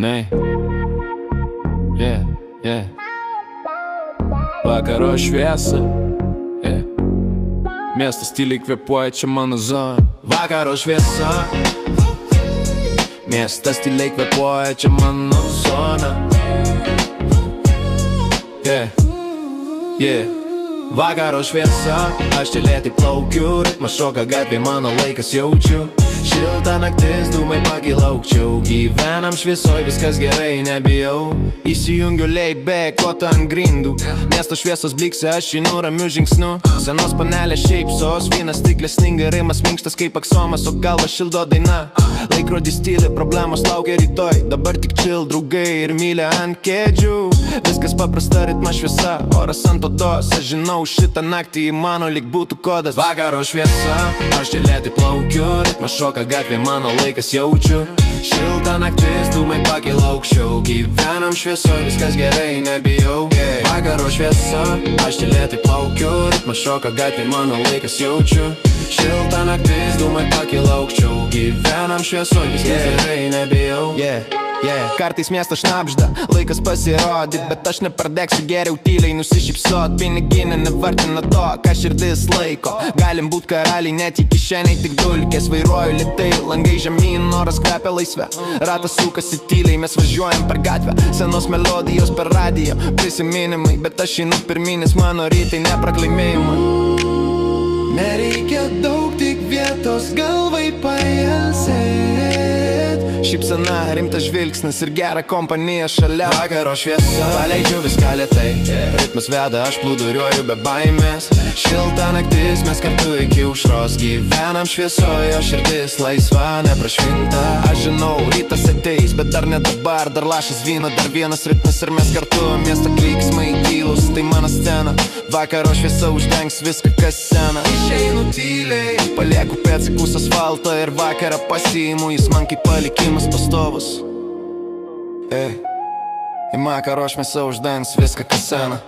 Nei. Vakaro šviesa. Miestas tyliai kvėpuoja, čia mano zona. Vakaro šviesa. Miestas tyliai kvėpuoja, čia mano zona. Vakaro šviesa. Aš čia lėtai plaukiu, ritmas šoka gatvėj, mano laikas jaučiu. Šilta naktis, dūmai pakyla aukščiau. Gyvenam šviesoj, viskas gerai, nebijau. Įsijungiu laid-back, kotą ant grindų. Miesto šviesos blikse, aš einu ramiu žingsniu. Senos panelės šypsos, vynas stiklės sninga, rimas minkštas kaip aksomas, o galva šildo daina. Laikrodis tyli, problemos laukia rytoj. Dabar tik chill, draugai ir mylė ant kėdžių. Viskas paprasta, ritma šviesa, oras ant odos. Aš žinau, šitą naktį į mano lyg būtų kodas. Vakaro šviesa, aš čia lėtai plaukiu, ritmas šoka gatvė, mano laikas jaučiu. Šilta naktis, dūmai pakyla aukščiau. Gyvenam šviesoj, viskas gerai, nebijau. Vakaro šviesa, aš čia lėtai plaukiu, ritmas šoka gatvė, mano laikas jaučiu. Šilta naktis, dūmai pakyla aukščiau. Gyvenam šviesoj, viskas gerai, nebijau. Kartais miestas šnabžda, laikas pasirodyt, bet aš nepardegsiu, geriau tyliai nusišypsot. Piniginė nevartina to, ką širdis laiko. Galim būt karaliai, net į kišeniai tik dulkės. Vairuoju lėtai, langai žemyn, noras kvepia laisvę. Ratas sukasi tyliai, mes važiuojam per gatvę. Senos melodijos per radiją, prisiminimai, bet aš einu pirminis, mano rytai nepraklaimėjimai. Nereikia daug, tik vietos galvai pailsėt. Šypsena, rimtas žvilgsnis ir gera kompanija šalia. Vakaro šviesa, paleidžiu viską lėtai. Ritmas veda, aš plūduriuoju be baimės. Šilta naktis, mes kartu iki aušros. Gyvenam šviesoje, o širdis laisva, neprašvinta. Aš žinau, rytas ateis, bet dar ne dabar. Dar lašas vyno, dar vienas ritmas ir mes kartu. Miesto klyksmai tylus, tai mano scena. Vakaro šviesa uždengs viską, kas sena. Išeinu tyliai, palieku pėdsakus asfaltą ir vakarą pasiimu, jis man kaip palikimas pastovus. Į vakaro šviesa uždengs viską, kas sena.